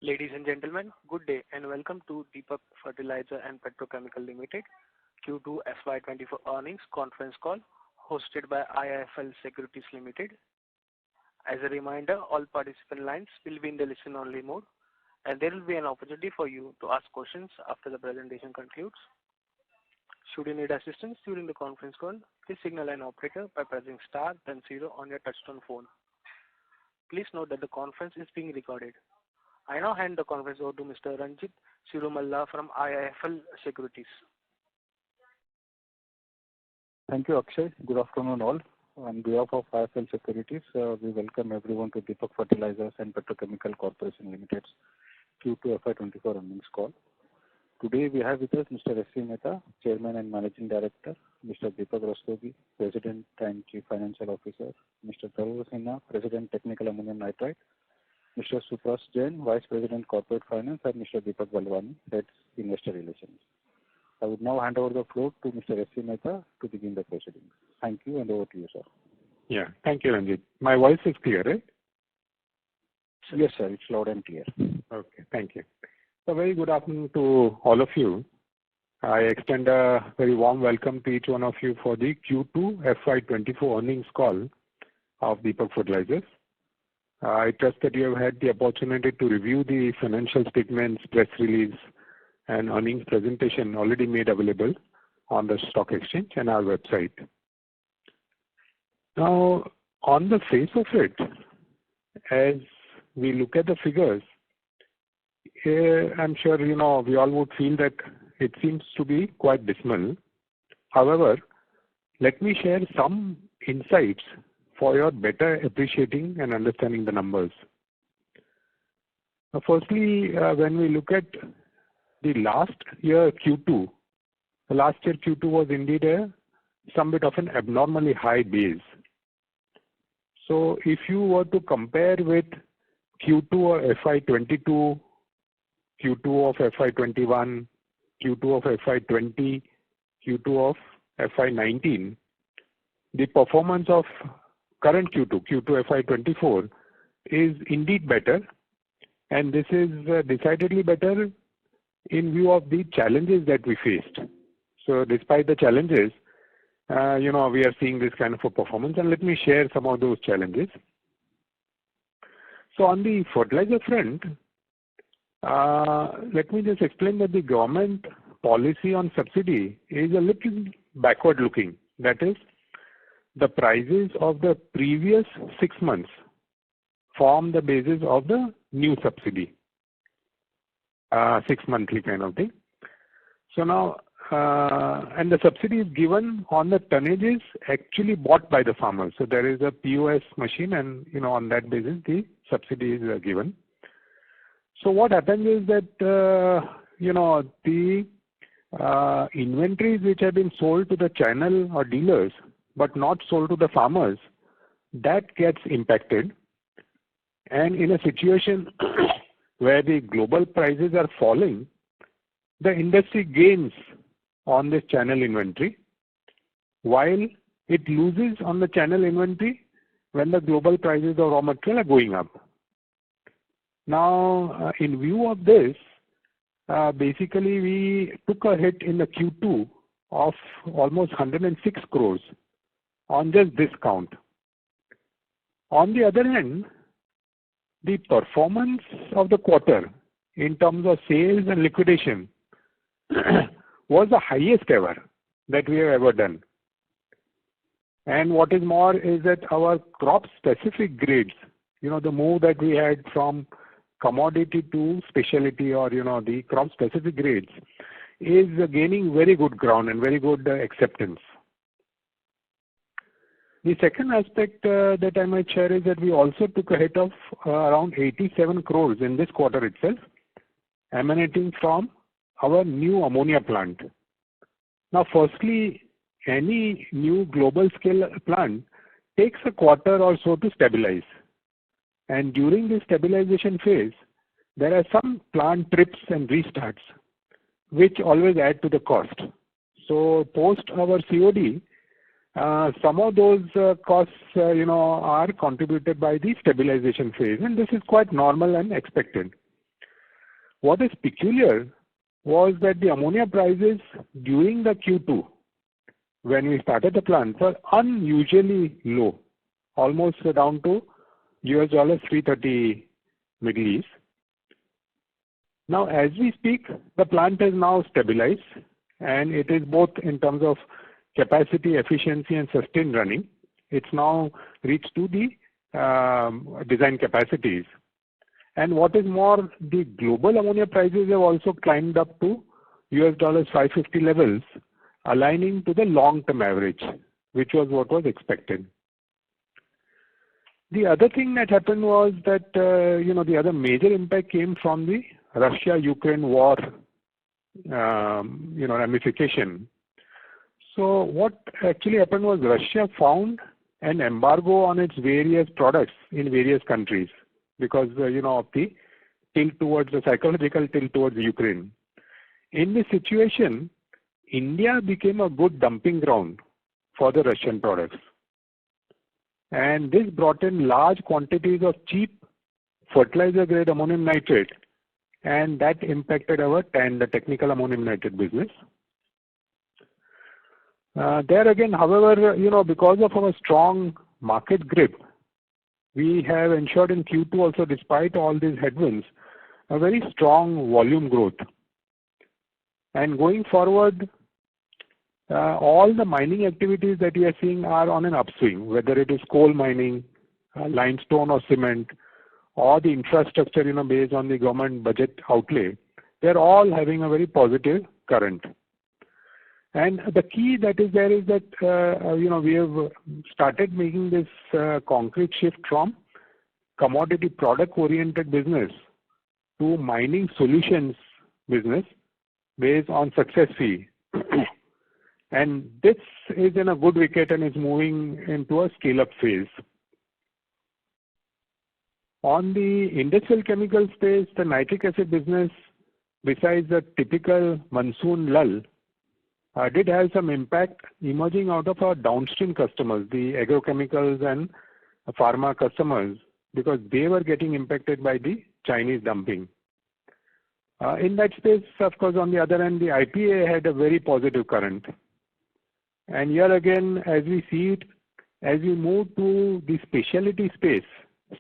Ladies and gentlemen, good day and welcome to Deepak Fertilizer and Petrochemical Limited Q2 FY24 earnings conference call hosted by IIFL Securities Limited. As a reminder, all participant lines will be in the listen-only mode and there will be an opportunity for you to ask questions after the presentation concludes. Should you need assistance during the conference call, please signal an operator by pressing star then 0 on your touchtone phone. Please note that the conference is being recorded. I now hand the conference over to Mr. Ranjit Sirumalla from IIFL Securities. Thank you, Akshay. Good afternoon, all. On behalf of IIFL Securities, we welcome everyone to Deepak Fertilizers and Petrochemical Corporation Limited's Q2 FY24 earnings call. Today, we have with us Mr. S.C. Mehta, Chairman and Managing Director, Mr. Deepak Rastogi, President and Chief Financial Officer, Mr. Tarun Sinha, President Technical Ammonium Nitrate, Mr. Supras Jain, Vice President Corporate Finance, and Mr. Deepak Balwani, Head Investor Relations. I would now hand over the floor to Mr. S.C. Mehta to begin the proceedings. Thank you, and over to you, sir. Yeah, thank you, Ranjit. My voice is clear, right? Yes, sir. It's loud and clear. Okay, thank you. So, very good afternoon to all of you. I extend a very warm welcome to each one of you for the Q2 FY24 earnings call of Deepak Fertilizers. I trust that you have had the opportunity to review the financial statements, press release, and earnings presentation already made available on the stock exchange and our website. Now, on the face of it, as we look at the figures, I'm sure we all would feel that it seems to be quite dismal. However, let me share some insights for your better appreciating and understanding the numbers. Firstly, when we look at the last year Q2, the last year Q2 was indeed some bit of an abnormally high base. So if you were to compare with Q2 of FY22, Q2 of FY21, Q2 of FY20, Q2 of FY19, the performance of current Q2 FY24 is indeed better, and this is decidedly better in view of the challenges that we faced. So despite the challenges, we are seeing this kind of a performance, and let me share some of those challenges. So on the fertilizer front, let me just explain that the government policy on subsidy is a little backward looking. That is, the prices of the previous 6 months form the basis of the new subsidy, 6 monthly kind of thing. So now, and the subsidy is given on the tonnages actually bought by the farmers. So there is a POS machine, and on that basis the subsidy is given. So what happens is that the inventories which have been sold to the channel or dealers but not sold to the farmers, that gets impacted. And in a situation where the global prices are falling, the industry gains on this channel inventory, while it loses on the channel inventory when the global prices of raw material are going up. Now, in view of this, basically we took a hit in the Q2 of almost 106 crores on just this count. On the other hand, the performance of the quarter in terms of sales and liquidation was the highest ever that we have ever done. And what is more is that our crop specific grades, the move that we had from commodity to specialty, or the crop specific grades, is gaining very good ground and very good acceptance. The second aspect that I might share is that we also took a hit of around 87 crores in this quarter itself, emanating from our new ammonia plant. Now, firstly, any new global scale plant takes a quarter or so to stabilize. And during this stabilization phase, there are some plant trips and restarts, which always add to the cost. So post our COD, some of those costs, are contributed by the stabilization phase, and this is quite normal and expected. what is peculiar was that the ammonia prices during the Q2, when we started the plant, were unusually low, almost down to US dollars 330 Middle East. Now, as we speak, the plant is now stabilized, and it is both in terms of capacity, efficiency, and sustained running. It's now reached to the design capacities. And what is more, the global ammonia prices have also climbed up to US dollars 550 levels, aligning to the long-term average, which was what was expected. The other thing that happened was that, the other major impact came from the Russia-Ukraine war, ramification. So what actually happened was Russia found an embargo on its various products in various countries because, of the tilt towards the psychological tilt towards Ukraine. In this situation, India became a good dumping ground for the Russian products. And this brought in large quantities of cheap fertilizer grade ammonium nitrate, and that impacted our TAN, the technical ammonium nitrate business. There again, however, because of our strong market grip, we have ensured in Q2 also, despite all these headwinds, a very strong volume growth. And going forward, all the mining activities that we are seeing are on an upswing, whether it is coal mining, limestone or cement, or the infrastructure, based on the government budget outlay. They're all having a very positive current. And the key that is there is that, we have started making this concrete shift from commodity product-oriented business to mining solutions business based on success fee. And this is in a good wicket and is moving into a scale-up phase. On the industrial chemical space, the nitric acid business, besides the typical monsoon lull, did have some impact emerging out of our downstream customers, the agrochemicals and pharma customers, because they were getting impacted by the Chinese dumping. In that space, of course, on the other hand, the IPA had a very positive current. And here again, as we see it, as we move to the specialty space,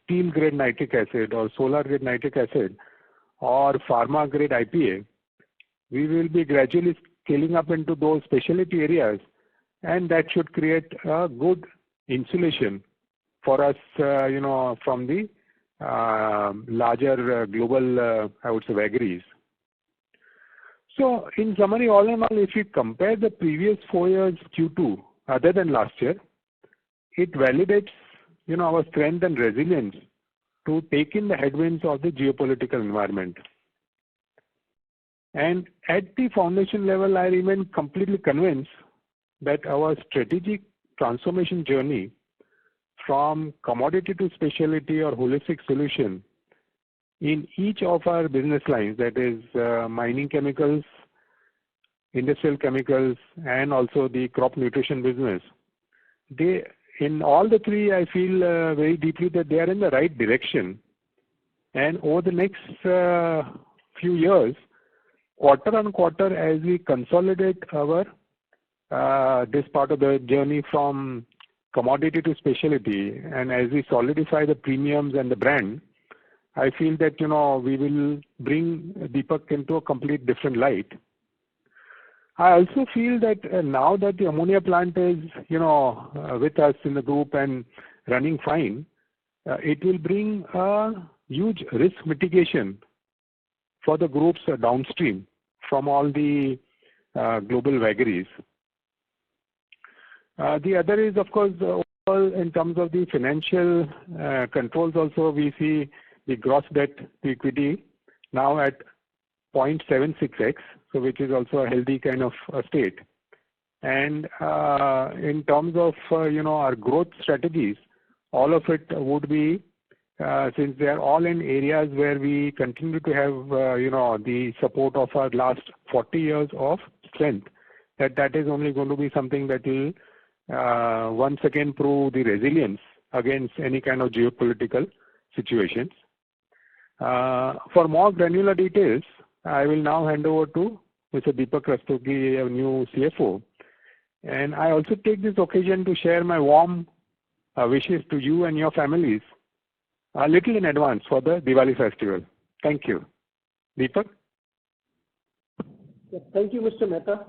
steel grade nitric acid or solar grade nitric acid or pharma grade IPA, we will be gradually scaling up into those specialty areas, and that should create a good insulation for us, from the larger global, I would say, vagaries. So, in summary, all in all, if we compare the previous 4 years Q2, other than last year, it validates, our strength and resilience to take in the headwinds of the geopolitical environment. And at the foundation level, I remain completely convinced that our strategic transformation journey from commodity to specialty or holistic solution in each of our business lines, that is mining chemicals, industrial chemicals, and also the crop nutrition business, in all the three, I feel very deeply that they are in the right direction. And over the next few years, quarter on quarter, as we consolidate our this part of the journey from commodity to specialty, and as we solidify the premiums and the brand, I feel that we will bring Deepak into a complete different light. I also feel that now that the ammonia plant is with us in the group and running fine, it will bring a huge risk mitigation for the groups downstream from all the global vagaries. The other is, of course, in terms of the financial controls also, we see the gross debt to equity now at 0.76x, so which is also a healthy kind of state. And in terms of our growth strategies, all of it would be, since they are all in areas where we continue to have the support of our last 40 years of strength, that is only going to be something that will once again prove the resilience against any kind of geopolitical situations. For more granular details, I will now hand over to Mr. Deepak Rastogi, our new CFO. And I also take this occasion to share my warm wishes to you and your families a little in advance for the Diwali festival. Thank you. Deepak? Thank you, Mr. Mehta.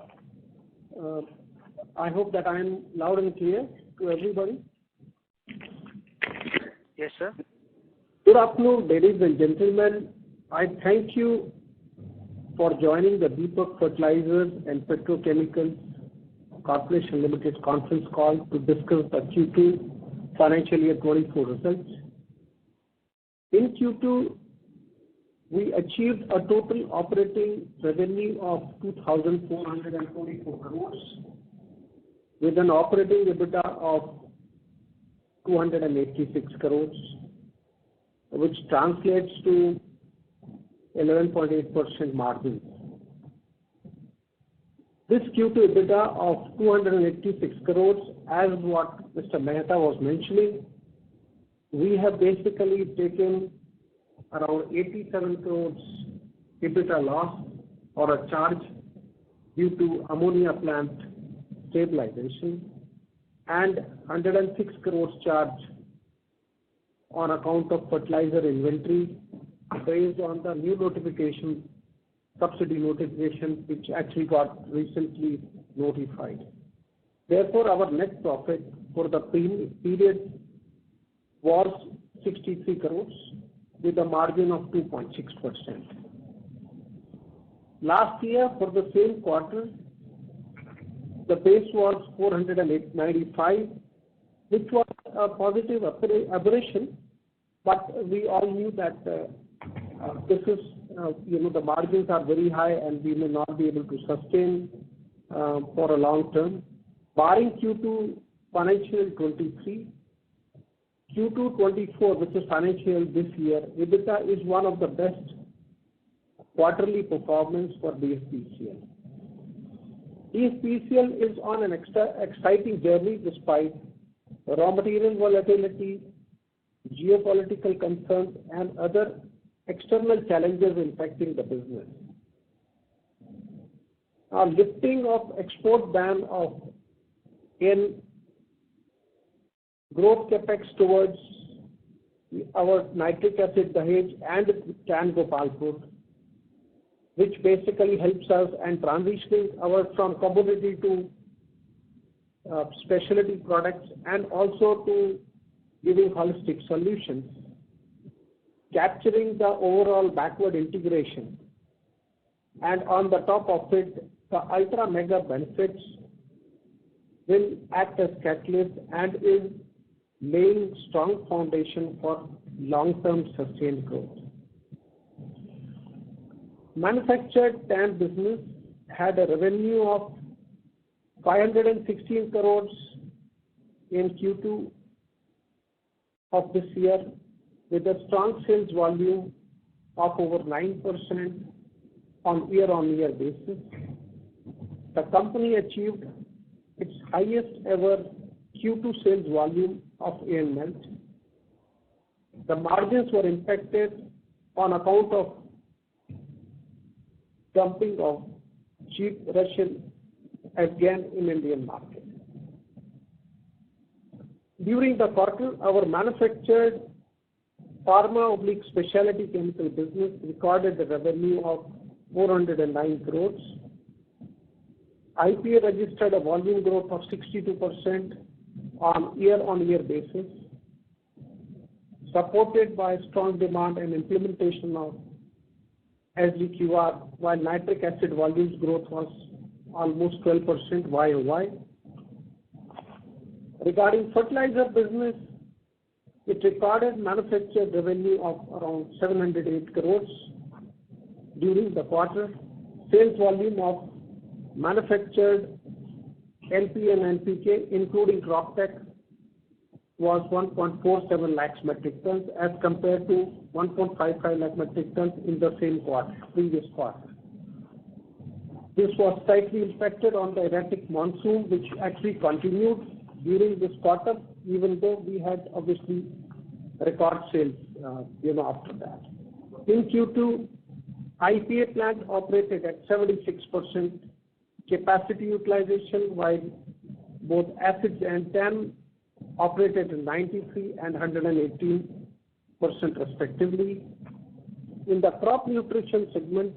I hope that I am loud and clear to everybody. Yes, sir. Good afternoon, ladies and gentlemen. I thank you for joining the Deepak Fertilizers and Petrochemicals Corporation Limited conference call to discuss the Q2 financial year 24 results. In Q2, we achieved a total operating revenue of 2,444 crores with an operating EBITDA of 286 crores, which translates to 11.8% margin. This Q2 EBITDA of 286 crores, as what Mr. Mehta was mentioning, we have basically taken around 87 crores EBITDA loss or a charge due to ammonia plant stabilization and 106 crores charge on account of fertilizer inventory based on the new notification, subsidy notification, which actually got recently notified. Therefore, our net profit for the period was 63 crores with a margin of 2.6%. Last year, for the same quarter, the base was 495, which was a positive aberration, but we all knew that this is, the margins are very high and we may not be able to sustain for a long term. Barring Q2 financial 23, Q2 24, which is financial this year, EBITDA is one of the best quarterly performance for DFPCL. DFPCL is on an exciting journey despite raw material volatility, geopolitical concerns, and other external challenges impacting the business. Our lifting of export ban in growth capex towards our nitric acid Dahej and TAN Gopalpur, which basically helps us and transitioning from commodity to specialty products and also to giving holistic solutions, capturing the overall backward integration, and on the top of it, the ultra mega benefits will act as catalyst and is laying strong foundation for long-term sustained growth. Manufactured TAN business had a revenue of 516 crores in Q2 of this year with a strong sales volume of over 9% on year-on-year basis. The company achieved its highest ever Q2 sales volume of AN melt. The margins were impacted on account of dumping of cheap Russian again in Indian market. During the quarter, our manufactured pharma/specialty chemical business recorded a revenue of 409 crores. IPA registered a volume growth of 62% on year-on-year basis, supported by strong demand and implementation of SGQR, while nitric acid volumes growth was almost 12% YOY. Regarding fertilizer business, it recorded manufactured revenue of around 708 crores during the quarter. Sales volume of manufactured NP and NPK, including crop tech, was 1.47 lakhs metric tons as compared to 1.55 lakh metric tons in the same quarter, previous quarter. This was slightly impacted on the erratic monsoon, which actually continued during this quarter, even though we had obviously record sales, after that. In Q2, IPA plant operated at 76% capacity utilization, while both acids and TAN operated at 93 and 118% respectively. In the crop nutrition segment,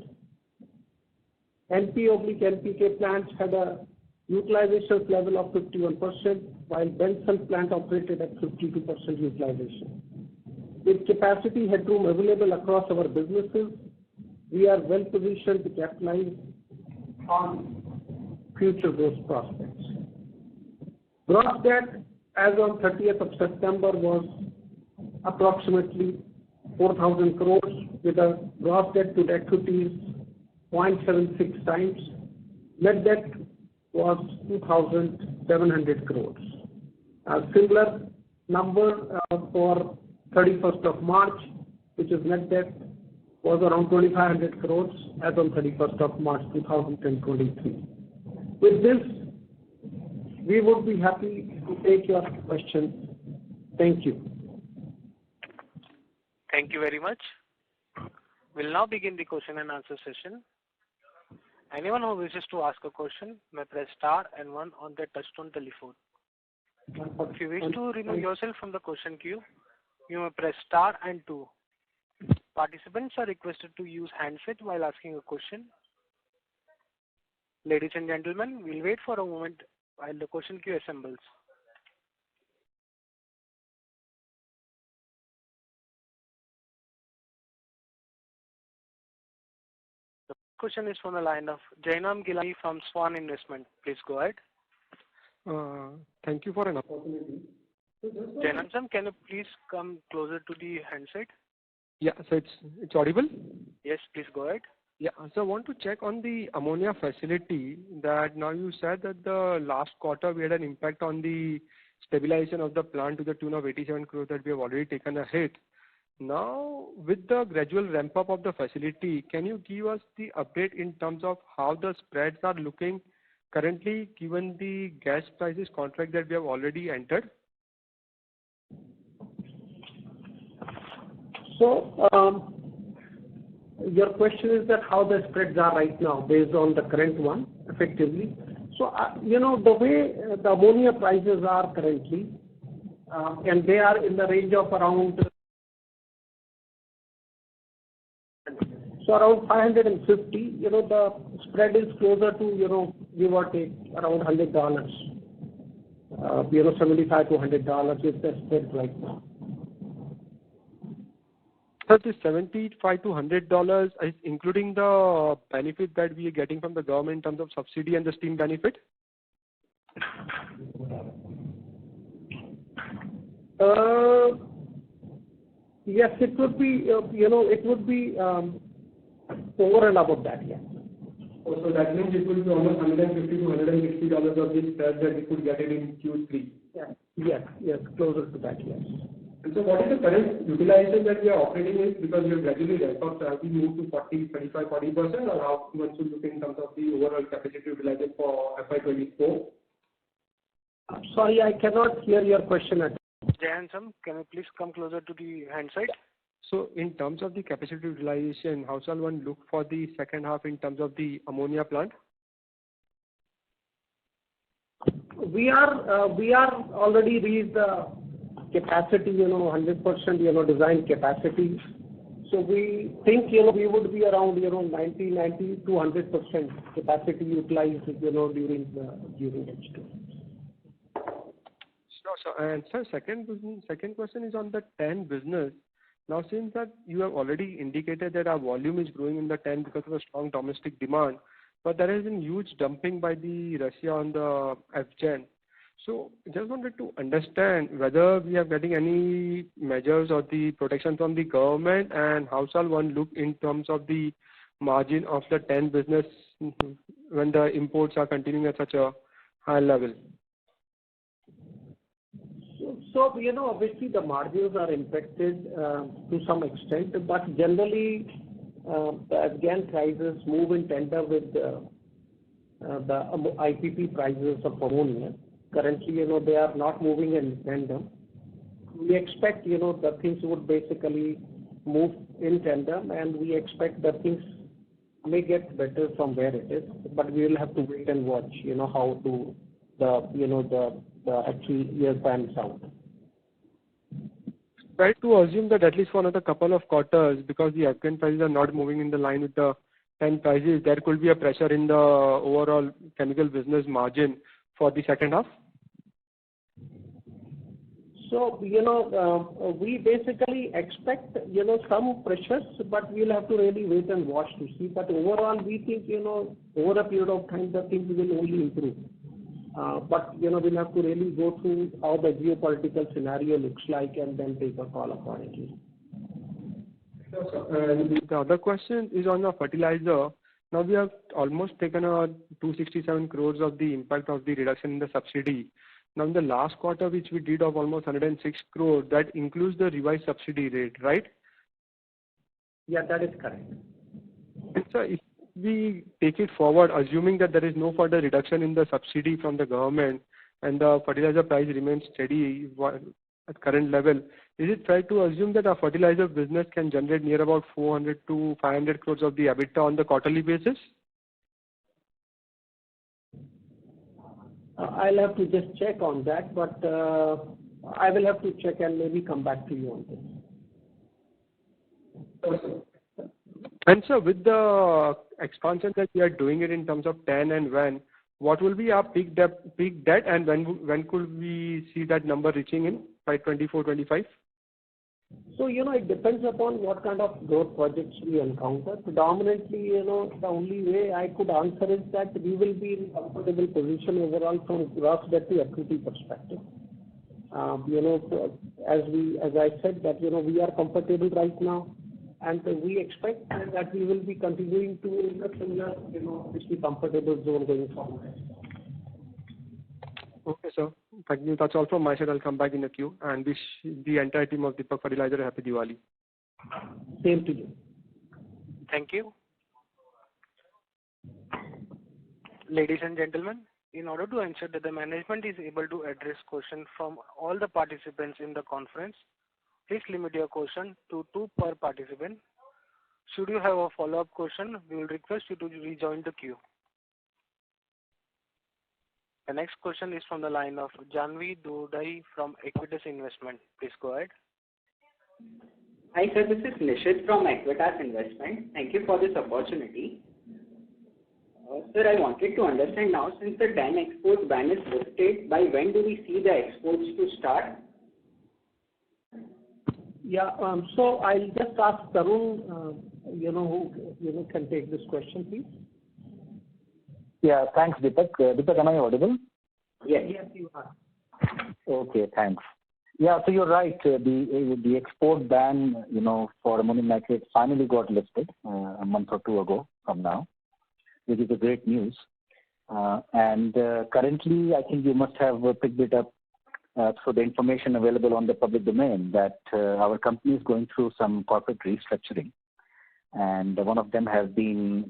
NP/NPK plants had a utilization level of 51%, while Benson plant operated at 52% utilization. With capacity headroom available across our businesses, we are well positioned to capitalize on future growth prospects. Gross debt as on 30th of September was approximately 4,000 crores with a gross debt to equity is 0.76 times. Net debt was 2,700 crores. A similar number for 31st of March, which is net debt, was around 2,500 crores as on 31st of March 2023. With this, we would be happy to take your questions. Thank you. Thank you very much. We'll now begin the question and answer session. Anyone who wishes to ask a question may press star and one on their touchtone telephone. If you wish to remove yourself from the question queue, you may press star and two. Participants are requested to use handset while asking a question. Ladies and gentlemen, we'll wait for a moment while the question queue assembles. The question is from the line of Jainam Gilani from Swan Investment. Please go ahead. Thank you for an opportunity. Jainam, can you please come closer to the handset? Yeah, so it's audible? Yes, please go ahead. Yeah, so I want to check on the ammonia facility that now you said that the last quarter we had an impact on the stabilization of the plant to the tune of 87 crores that we have already taken a hit. Now, with the gradual ramp up of the facility, can you give us the update in terms of how the spreads are looking currently given the gas prices contract that we have already entered? So, your question is that how the spreads are right now based on the current one, effectively. So, the way the ammonia prices are currently, and they are in the range of around 550, the spread is closer to, give or take around $100, $75 to $100 is the spread right now. So this $75 to $100 is including the benefit that we are getting from the government in terms of subsidy and the steam benefit? Yes, it would be, it would be over and above that, yes. Oh, so that means it will be almost $150 to $160 of this spread that we could get it in Q3? Yes, closer to that, yes. And so what is the current utilization that we are operating with? Because we have gradually ramped up, so have we moved to 40, 35, 40%, or how one should look in terms of the overall capacity utilization for FY24? Sorry, I cannot hear your question at all. Jainam, can you please come closer to the handset? So in terms of the capacity utilization, how shall one look for the second half in terms of the ammonia plant? We are already reached the capacity, 100%, design capacity. So we think, we would be around, 90 to 100% capacity utilized, during H2. Sure. And sir, second question is on the TAN business. Now, since that you have already indicated that our volume is growing in the TAN because of a strong domestic demand, but there has been huge dumping by the Russia on the FGen. So just wanted to understand whether we are getting any measures or the protection from the government, and how shall one look in terms of the margin of the TAN business when the imports are continuing at such a high level? So, obviously the margins are impacted to some extent, but generally the Afghan prices move in tandem with the IPP prices of ammonia. Currently, they are not moving in tandem. We expect, the things would basically move in tandem, and we expect that things may get better from where it is, but we will have to wait and watch, how the actual year pans out. Try to assume that at least for another couple of quarters, because the ethane prices are not moving in the line with the TAN prices, there could be a pressure in the overall chemical business margin for the second half? So, we basically expect, some pressures, but we'll have to really wait and watch to see. But overall, we think, over a period of time, the things will only improve. But, we'll have to really go through how the geopolitical scenario looks like and then take a call accordingly. The other question is on the fertilizer. Now we have almost taken 267 crores of the impact of the reduction in the subsidy. Now in the last quarter, which we did of almost 106 crores, that includes the revised subsidy rate, right? Yeah, that is correct. And so if we take it forward, assuming that there is no further reduction in the subsidy from the government and the fertilizer price remains steady at current level, is it fair to assume that our fertilizer business can generate near about 400 to 500 crores of the EBITDA on the quarterly basis? I'll have to just check on that, but I will have to check and maybe come back to you on this. And so with the expansion that we are doing it in terms of TAN and when, what will be our peak debt and when could we see that number reaching in by 24-25? So, it depends upon what kind of growth projects we encounter. Predominantly, the only way I could answer is that we will be in a comfortable position overall from gross debt to equity perspective. As I said that, we are comfortable right now, and we expect that we will be continuing to in a similar, pretty comfortable zone going forward. Okay, sir. Thank you. That's all from my side. I'll come back in the queue and wish the entire team of Deepak Fertilizer a happy Diwali. Same to you. Thank you. Ladies and gentlemen, in order to ensure that the management is able to address questions from all the participants in the conference, please limit your question to 2 per participant. Should you have a follow-up question, we will request you to rejoin the queue. The next question is from the line of Janvi Dodai from Equitas Investment. Please go ahead. Hi sir, this is Nishit from Equitas Investment. Thank you for this opportunity. Sir, I wanted to understand now, since the TAN export ban is lifted, by when do we see the exports to start? Yeah, so I'll just ask Tarun, who can take this question, please. Yeah, thanks, Deepak. Deepak, am I audible? Yes. Yes, you are. Okay, thanks. Yeah, so you're right. The export ban, for ammonium nitrate finally got lifted a month or 2 ago from now, which is a great news. And currently, I think you must have picked it up through the information available on the public domain that our company is going through some corporate restructuring. And one of them has been,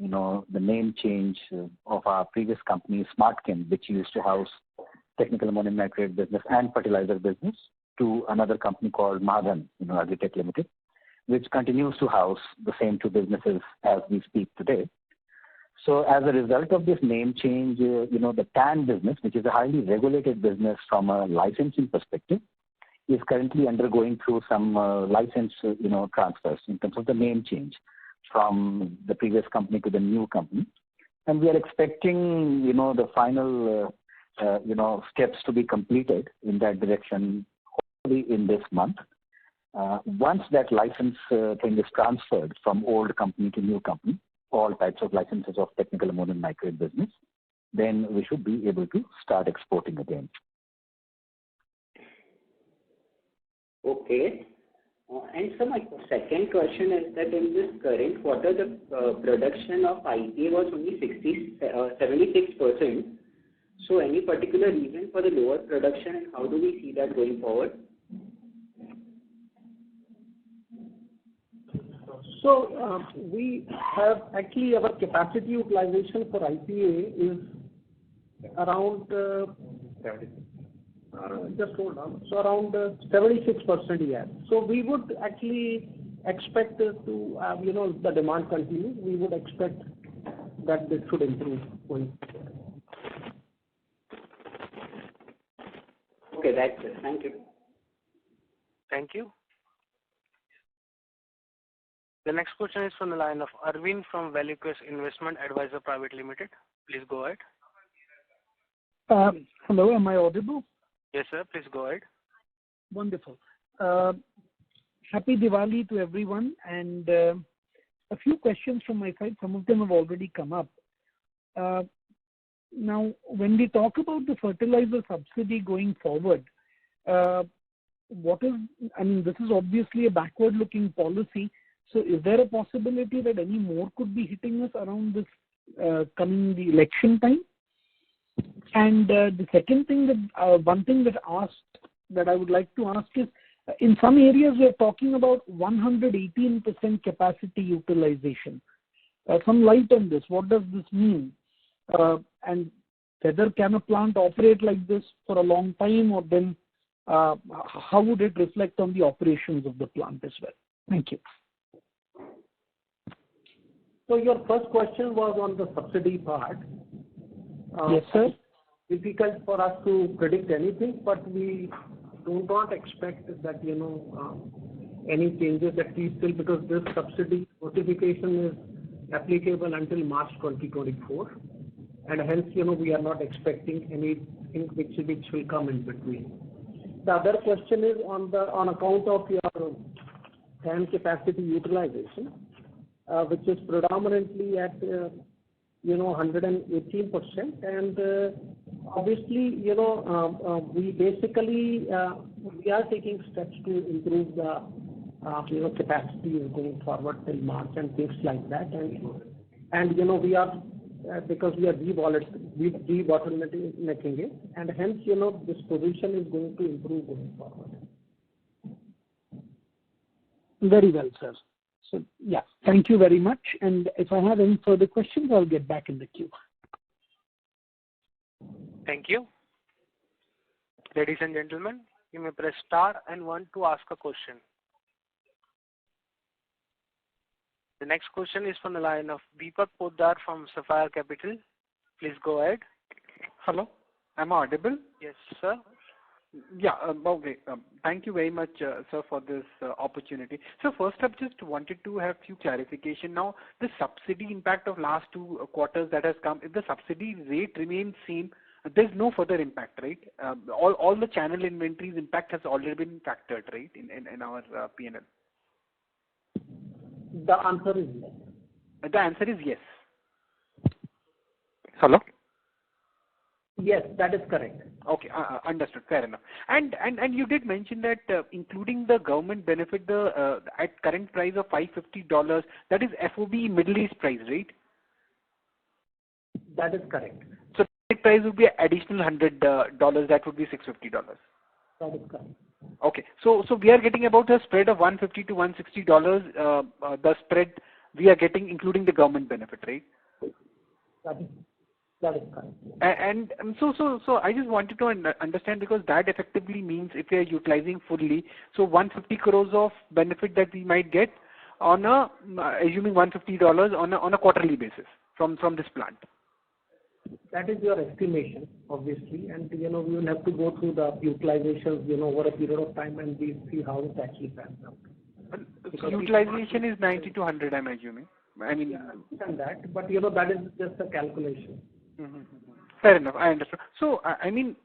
the name change of our previous company, SmartChem, which used to house technical ammonium nitrate business and fertilizer business, to another company called Mahadan, Agritech Limited, which continues to house the same 2 businesses as we speak today. So as a result of this name change, the TAN business, which is a highly regulated business from a licensing perspective, is currently undergoing through some license, transfers in terms of the name change from the previous company to the new company. And we are expecting, the final, steps to be completed in that direction, hopefully in this month. Once that license thing is transferred from old company to new company, all types of licenses of technical ammonium nitrate business, then we should be able to start exporting again. Okay. And so my second question is that in this current quarter, the production of IPA was only 76%. So any particular reason for the lower production, and how do we see that going forward? So we have actually our capacity utilization for IPA is around, just hold on, so around 76%, yeah. So we would actually expect to, the demand continue. We would expect that this should improve going forward. Okay, that's it. Thank you. Thank you. The next question is from the line of Arvind from ValueQuest Investment Advisor Private Limited. Please go ahead. Hello, am I audible? Yes, sir. Please go ahead. Wonderful. Happy Diwali to everyone, and a few questions from my side. Some of them have already come up. Now, when we talk about the fertilizer subsidy going forward, this is obviously a backward-looking policy. So is there a possibility that any more could be hitting us around this coming the election time? And the second thing one thing that I would like to ask is, in some areas we are talking about 118% capacity utilization. Some light on this. What does this mean? And whether can a plant operate like this for a long time, or then how would it reflect on the operations of the plant as well? Thank you. So your first question was on the subsidy part. Yes, sir. Difficult for us to predict anything, but we do not expect that, any changes at least still, because this subsidy notification is applicable until March 2024. And hence, we are not expecting anything which will come in between. The other question is on account of your TAN capacity utilization, which is predominantly at 118%, and obviously we basically we are taking steps to improve the capacity going forward till March and things like that, and we are because we are debottlenecking it, and hence this position is going to improve going forward. Very well, sir. So, yeah, thank you very much. And if I have any further questions, I'll get back in the queue. Thank you. Ladies and gentlemen, you may press star and 1 to ask a question. The next question is from the line of Deepak Poddar from Sapphire Capital. Please go ahead. Hello, am I audible? Yes, sir. Yeah, okay. Thank you very much, sir, for this opportunity. So first up, just wanted to have few clarification. Now, the subsidy impact of last 2 quarters that has come, if the subsidy rate remains same, there's no further impact, right? All the channel inventories impact has already been factored, right, in our P&L. The answer is yes. The answer is yes. Hello? Yes, that is correct. Okay, understood. Fair enough. And you did mention that including the government benefit, the at current price of $550, that is FOB Middle East price, right? That is correct. So the price would be additional $100. That would be $650. That is correct. Okay, so we are getting about a spread of $150 to $160. The spread we are getting, including the government benefit, right? That is correct. And so I just wanted to understand, because that effectively means if we are utilizing fully, so 150 crores of benefit that we might get on assuming $150 on a quarterly basis from this plant. That is your estimation, obviously, and we will have to go through the utilizations, over a period of time, and we see how it actually pans out. So utilization is 90 to 100, I'm assuming. I mean, and that, but that is just a calculation. Mm-hmm. Fair enough, I understand. So I mean,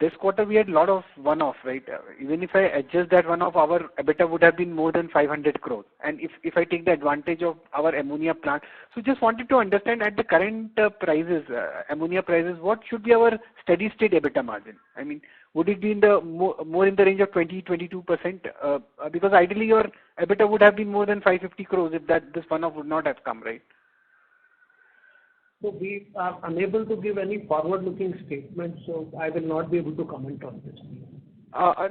this quarter we had a lot of one-off, right? Even if I adjust that one-off, our EBITDA would have been more than 500 crores. And if I take the advantage of our ammonia plant, so just wanted to understand at the current prices, ammonia prices, what should be our steady-state EBITDA margin? I mean, would it be in the more in the range of 20-22%? Because ideally your EBITDA would have been more than 550 crores if this one-off would not have come, right? So we are unable to give any forward-looking statement, so I will not be able to comment on this.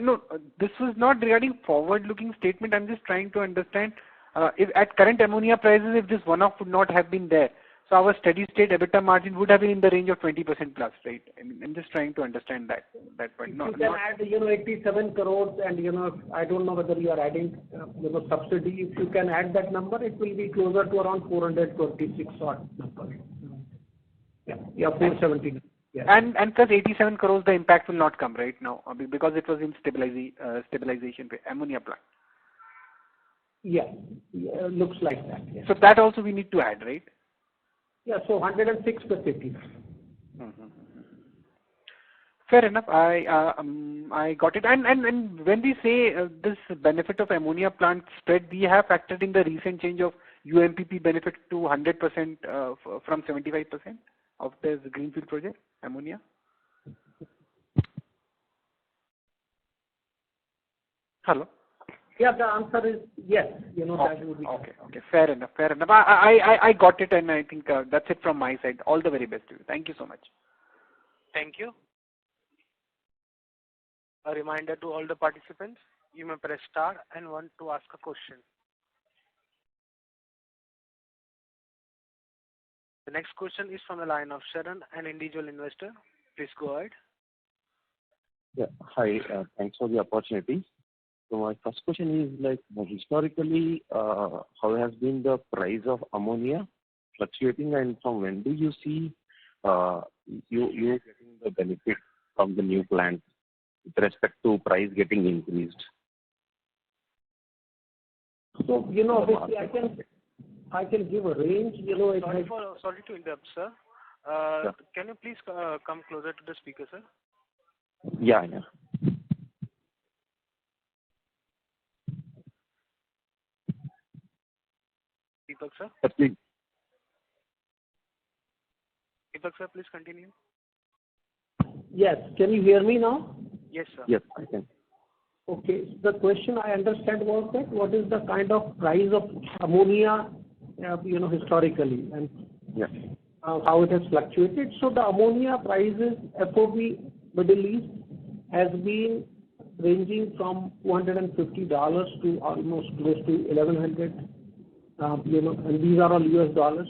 No, this was not regarding forward-looking statement. I'm just trying to understand if at current ammonia prices, if this one-off would not have been there, so our steady-state EBITDA margin would have been in the range of 20% plus, right? I mean, I'm just trying to understand that point. You can add, 87 crores, and I don't know whether you are adding, subsidy. If you can add that number, it will be closer to around 426 odd number. Yeah, 479. Yes. And plus 87 crores, the impact will not come right now because it was in stabilization ammonia plant. Yeah, looks like that. Yes. So that also we need to add, right? Yeah, so 106 plus 80. Fair enough. I got it. And when we say this benefit of ammonia plant spread, we have factored in the recent change of UMPP benefit to 100% from 75% of this greenfield project ammonia. Hello. Yeah, the answer is yes. That would be okay. Fair enough. I got it, and I think that's it from my side. All the very best to you. Thank you so much. Thank you. A reminder to all the participants, you may press star and 1 to ask a question. The next question is from the line of Sharan, an individual investor. Please go ahead. Yeah. Hi. Thanks for the opportunity. So my first question is historically, how has been the price of ammonia fluctuating, and from when do you see you getting the benefit from the new plant with respect to price getting increased? So obviously I can give a range. Sorry to interrupt, sir. Yeah. Can you please come closer to the speaker, sir? Yeah. Deepak, sir? Deepak, sir, please continue. Yes. Can you hear me now? Yes, sir. Yes, I can. Okay. The question I understand was that what is the kind of price of ammonia, historically, and how it has fluctuated. So the ammonia prices, FOB Middle East, has been ranging from $250 to almost close to $1,100. And these are all US dollars,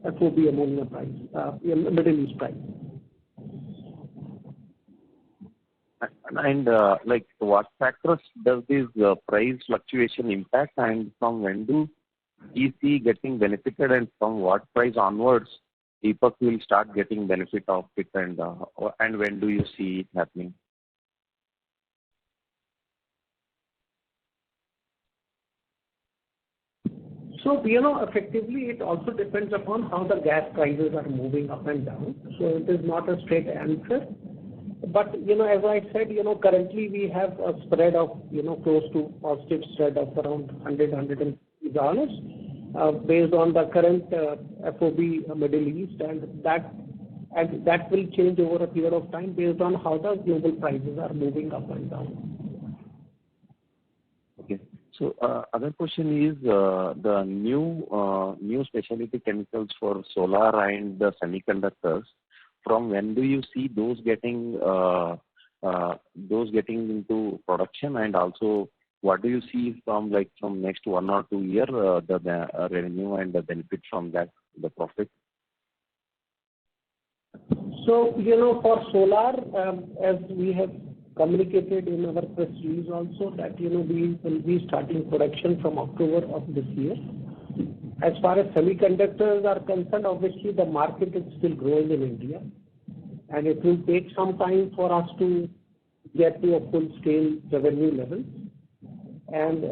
FOB ammonia price, Middle East price. And what factors does this price fluctuation impact, and from when do you see getting benefited, and from what price onwards Deepak will start getting benefit of it, and when do you see it happening? So, effectively it also depends upon how the gas prices are moving up and down. So it is not a straight answer. But, as I said, currently we have a spread of, close to positive spread of around $100, $150 based on the current FOB Middle East, and that will change over a period of time based on how the global prices are moving up and down. Okay. So other question is the new specialty chemicals for solar and the semiconductors. From when do you see those getting into production, and also what do you see from next 1 or 2 year the revenue and the benefit from that, the profit? So for solar, as we have communicated in our press release also, that we will be starting production from October of this year. As far as semiconductors are concerned, obviously the market is still growing in India, and it will take some time for us to get to a full-scale revenue level. And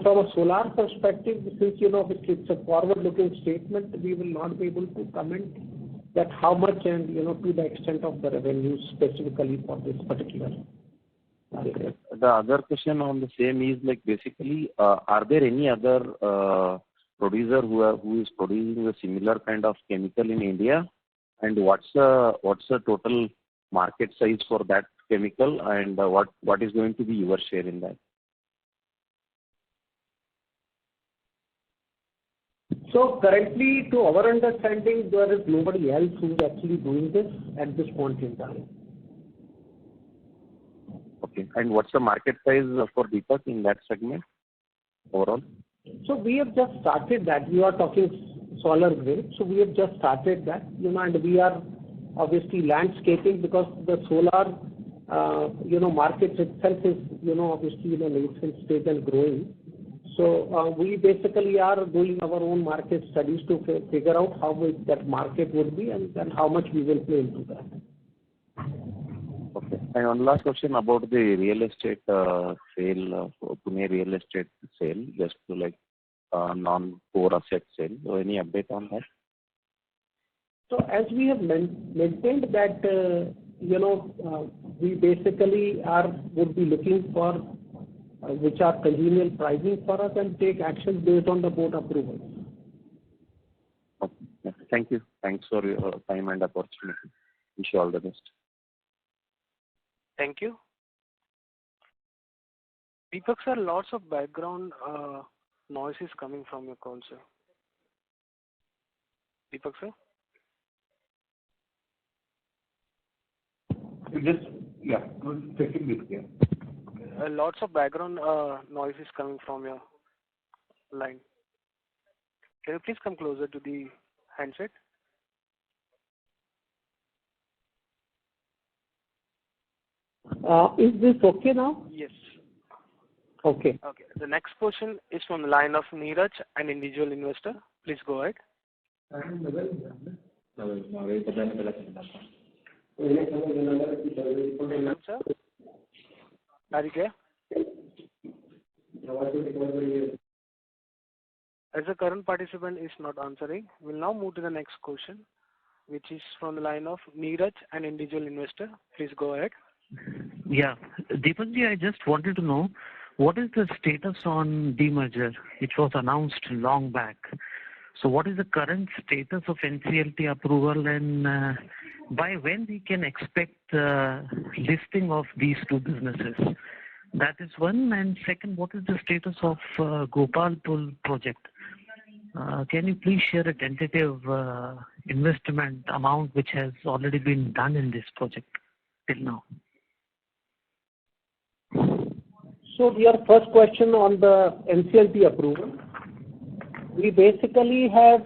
from a solar perspective, since it's a forward-looking statement, we will not be able to comment that how much and to the extent of the revenue specifically for this particular. Okay. The other question on the same is basically, are there any other producer who is producing a similar kind of chemical in India, and what's the total market size for that chemical, and what is going to be your share in that? So currently, to our understanding, there is nobody else who is actually doing this at this point in time. Okay. And what's the market size for Deepak in that segment overall? So we have just started that. You are talking solar grade. So we have just started that, and we are obviously landscaping because the solar, market itself is, obviously in a nascent stage and growing. So we basically are doing our own market studies to figure out how big that market would be and then how much we will play into that. Okay. And one last question about the real estate sale, Pune real estate sale, just to like non-core asset sale. So any update on that? So as we have maintained that, we basically would be looking for which are convenient pricing for us and take actions based on the board approval. Okay. Thank you. Thanks for your time and opportunity. Wish you all the best. Thank you. Deepak sir, lots of background noise is coming from your call, sir. Deepak sir? Checking this here. Lots of background noise is coming from your line. Can you please come closer to the handset? Is this okay now? Yes. Okay. Okay. The next question is from the line of Neeraj, an individual investor. Please go ahead. Sir? Are you there? As the current participant is not answering, we'll now move to the next question, which is from the line of Neeraj, an individual investor. Please go ahead. Yeah. Deepakji, I just wanted to know what is the status on demerger, which was announced long back. So what is the current status of NCLT approval and by when we can expect listing of these two businesses? That is one. And second, what is the status of Gopalpur project? Can you please share a tentative investment amount which has already been done in this project till now? So your first question on the NCLT approval. We basically have,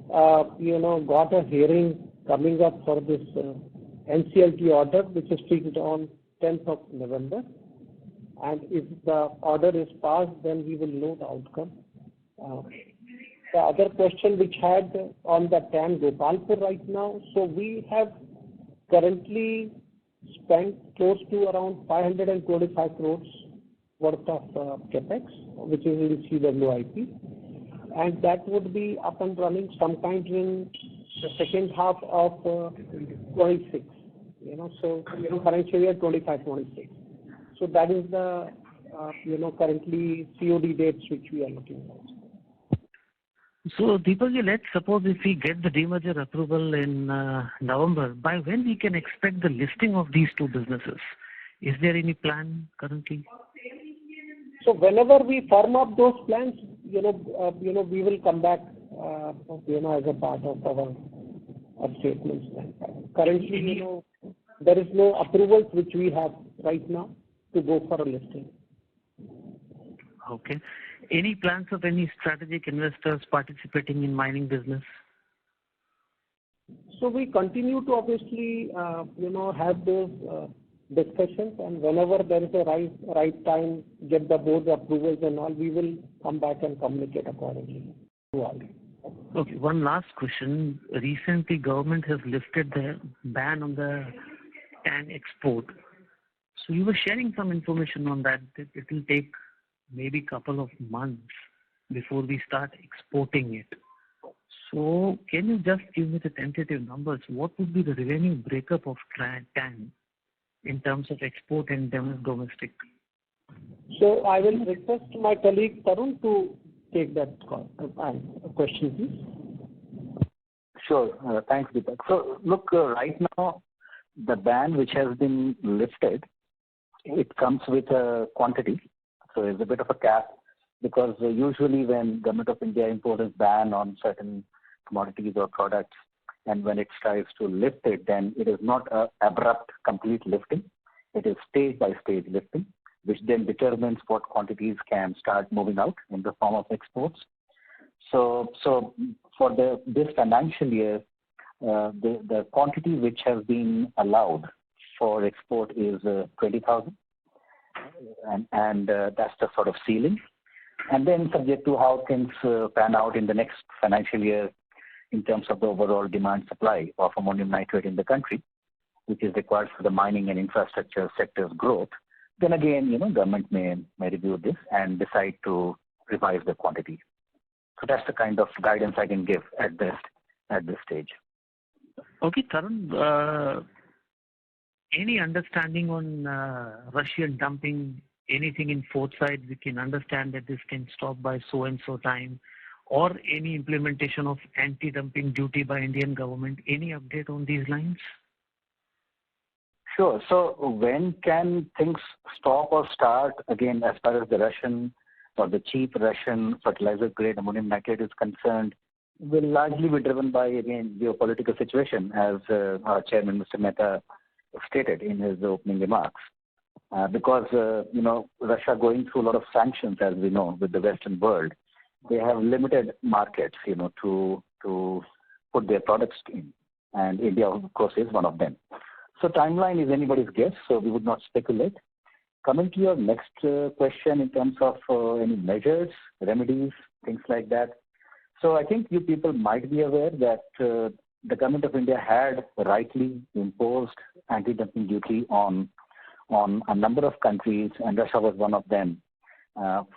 got a hearing coming up for this NCLT order, which is fixed on 10th of November. And if the order is passed, then we will know the outcome. The other question which had on the TAN Gopalpur right now, so we have currently spent close to around 525 crores worth of capex, which is in CWIP. And that would be up and running sometime in the second half of 26. So financial year 25-26. So that is the currently COD dates which we are looking at. So Deepakji, let's suppose if we get the demerger approval in November, by when we can expect the listing of these two businesses? Is there any plan currently? So whenever we firm up those plans, we will come back, as a part of our statements. Currently, there is no approvals which we have right now to go for a listing. Okay. Any plans of any strategic investors participating in mining business? So we continue to obviously, have those discussions, and whenever there is a right time, get the board approvals and all, we will come back and communicate accordingly to all. Okay, one last question. Recently, government has lifted the ban on the TAN export. So you were sharing some information on that it will take maybe couple of months before we start exporting it. So can you just give me the tentative numbers? What would be the revenue breakup of TAN in terms of export and domestic? So I will request my colleague Tarun to take that question, please. Sure. Thanks, Deepak. So look, right now, the ban which has been lifted, it comes with a quantity. So there's a bit of a cap because usually when Government of India imposes ban on certain commodities or products, and when it tries to lift it, then it is not an abrupt, complete lifting. It is stage-by-stage lifting, which then determines what quantities can start moving out in the form of exports. So for this financial year, the quantity which has been allowed for export is 20,000, and that's the sort of ceiling. And then subject to how things pan out in the next financial year in terms of the overall demand supply of ammonium nitrate in the country, which is required for the mining and infrastructure sector's growth, then again, government may review this and decide to revise the quantity. So that's the kind of guidance I can give at this stage. Okay, Tarun, any understanding on Russian dumping, anything in fourth side, we can understand that this can stop by so and so time, or any implementation of anti-dumping duty by Indian government? Any update on these lines? Sure. So when can things stop or start? Again, as far as the Russian or the cheap Russian fertilizer grade ammonium nitrate is concerned, will largely be driven by, again, geopolitical situation, as our chairman, Mr. Mehta, stated in his opening remarks. Because, Russia going through a lot of sanctions, as we know, with the Western world, they have limited markets, to put their products in. And India, of course, is one of them. So timeline is anybody's guess, so we would not speculate. Coming to your next question in terms of any measures, remedies, things like that. So I think you people might be aware that the government of India had rightly imposed anti-dumping duty on a number of countries, and Russia was one of them,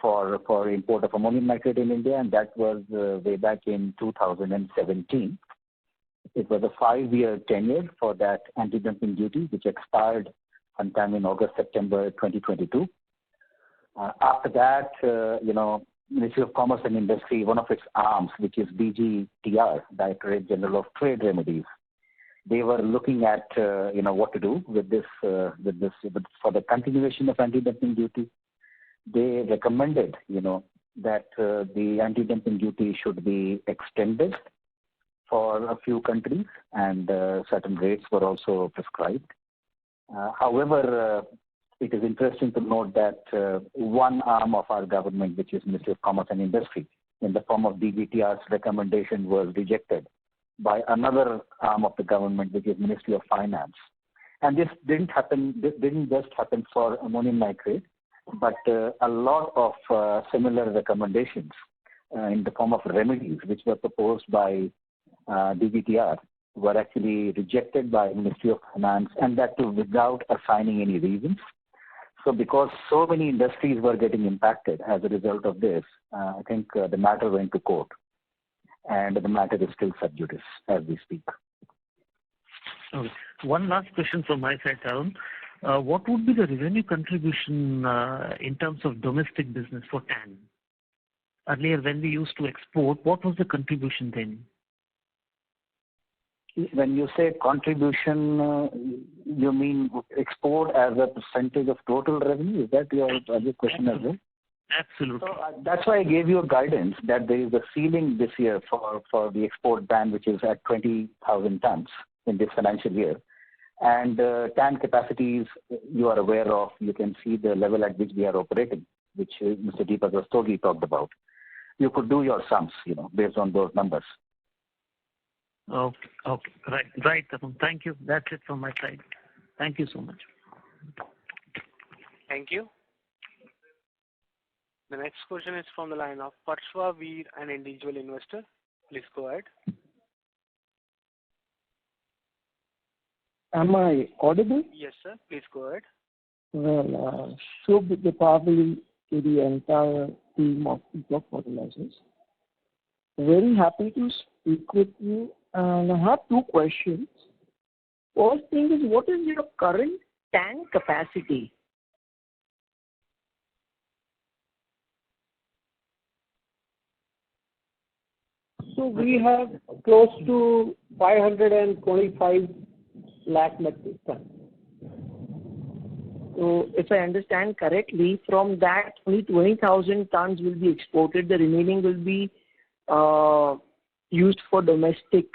for import of ammonium nitrate in India, and that was way back in 2017. It was a 5-year tenure for that anti-dumping duty, which expired sometime in August, September 2022. After that, Ministry of Commerce and Industry, one of its arms, which is DGTR, Directorate General of Trade Remedies, they were looking at what to do with this for the continuation of anti-dumping duty. They recommended that the anti-dumping duty should be extended for a few countries, and certain rates were also prescribed. However, it is interesting to note that one arm of our government, which is Ministry of Commerce and Industry, in the form of DGTR's recommendation, was rejected by another arm of the government, which is Ministry of Finance. And this didn't just happen for ammonium nitrate, but a lot of similar recommendations in the form of remedies, which were proposed by DGTR, were actually rejected by Ministry of Finance, and that too without assigning any reasons. So because so many industries were getting impacted as a result of this, I think the matter went to court, and the matter is still sub judice as we speak. Okay. One last question from my side, Tarun. What would be the revenue contribution in terms of domestic business for TAN? Earlier, when we used to export, what was the contribution then? When you say contribution, you mean export as a percentage of total revenue? Is that your question as well? Absolutely. So that's why I gave you a guidance that there is a ceiling this year for the export ban, which is at 20,000 tons in this financial year. And TAN capacities you are aware of. You can see the level at which we are operating, which Mr. Deepak Rastogi talked about. You could do your sums, based on those numbers. Okay. Right, Tarun. Thank you. That's it from my side. Thank you so much. Thank you. The next question is from the line of Parshva Veer, an individual investor. Please go ahead. Am I audible? Yes, sir. Please go ahead. Well, so probably to the entire team of Deepak Fertilizers. Very happy to speak with you, and I have two questions. First thing is, what is your current TAN capacity? So we have close to 525 lakh metric tons. So if I understand correctly, from that only 20,000 tons will be exported. The remaining will be used for domestic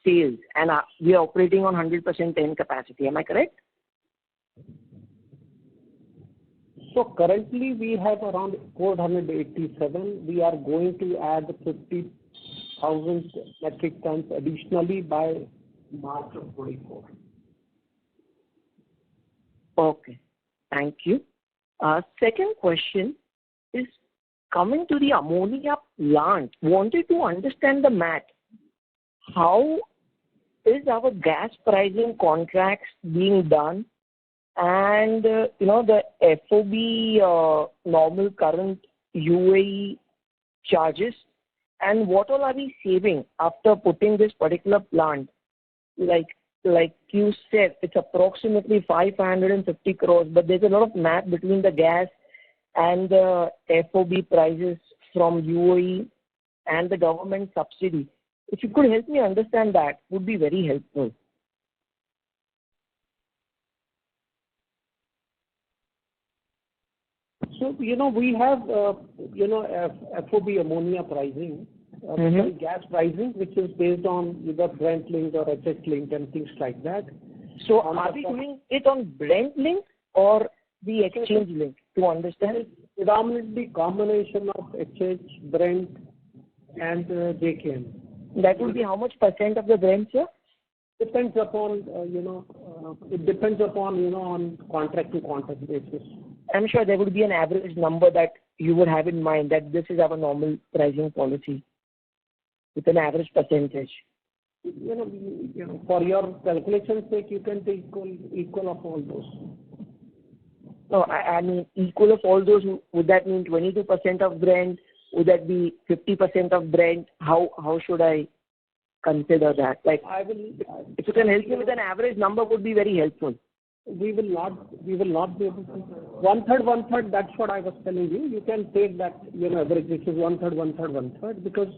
sales, and we are operating on 100% TAN capacity. Am I correct? So currently we have around 487. We are going to add 50,000 metric tons additionally by March of 24. Okay. Thank you. Second question is, coming to the ammonia plant, wanted to understand the math. How is our gas pricing contracts being done? And, the FOB normal current UAE charges, and what all are we saving after putting this particular plant? Like you said, it's approximately 550 crores, but there's a lot of math between the gas and the FOB prices from UAE and the government subsidy. If you could help me understand that, would be very helpful. So, we have, FOB ammonia pricing, gas pricing, which is based on either Brent linked or HH linked and things like that. So, are we doing it on Brent linked or the exchange linked to understand? It's predominantly combination of HH, Brent, and JKM. That would be how much percent of the Brent, sir? Depends upon, it depends upon, on contract to contract basis. I'm sure there would be an average number that you would have in mind that this is our normal pricing policy with an average percentage. For your calculation's sake, you can take equal of all those. No, I mean equal of all those. Would that mean 22% of Brent? Would that be 50% of Brent? How should I consider that? Like, if you can help me with an average number, would be very helpful. We will not be able to. One third, that's what I was telling you. You can take that, average, which is one third, because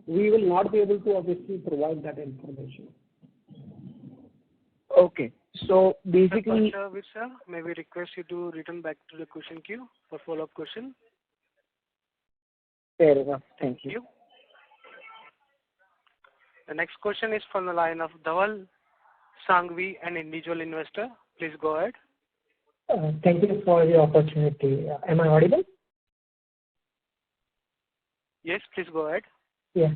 we will not be able to obviously provide that information. Okay. So basically. Sir, may we request you to return back to the question queue for follow-up question? Fair enough. Thank you. The next question is from the line of Dhaval Sangvi, an individual investor. Please go ahead. Thank you for the opportunity. Am I audible? Yes, please go ahead. Yeah.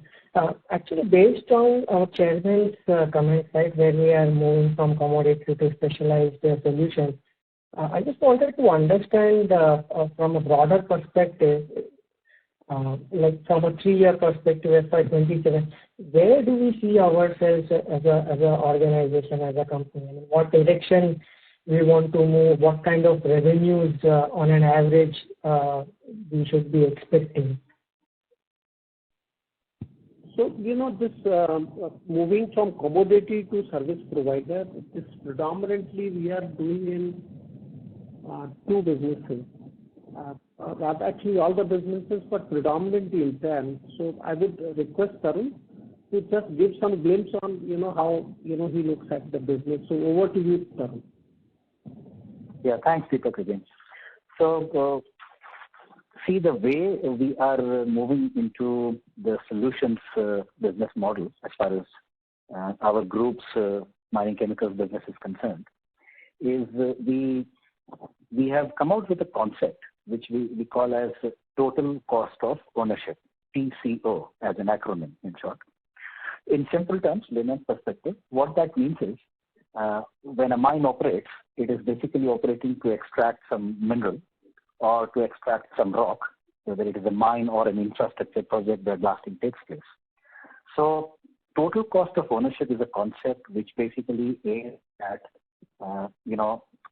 Actually, based on our chairman's comments, right, where we are moving from commodity to specialized solutions, I just wanted to understand from a broader perspective, like from a 3-year perspective, FY27, where do we see ourselves as an organization, as a company? I mean, what direction we want to move? What kind of revenues on an average we should be expecting? So, this moving from commodity to service provider, this predominantly we are doing in 2 businesses. Actually, all the businesses, but predominantly in 10. So, I would request Tarun to just give some glimpse on, how, he looks at the business. So, over to you, Tarun. Yeah, thanks, Deepak, again. So, see, the way we are moving into the solutions business model as far as our group's mining chemicals business is concerned, is we have come out with a concept which we call as total cost of ownership, TCO as an acronym in short. In simple terms, layman's perspective, what that means is when a mine operates, it is basically operating to extract some mineral or to extract some rock, whether it is a mine or an infrastructure project where blasting takes place. So total cost of ownership is a concept which basically aims at,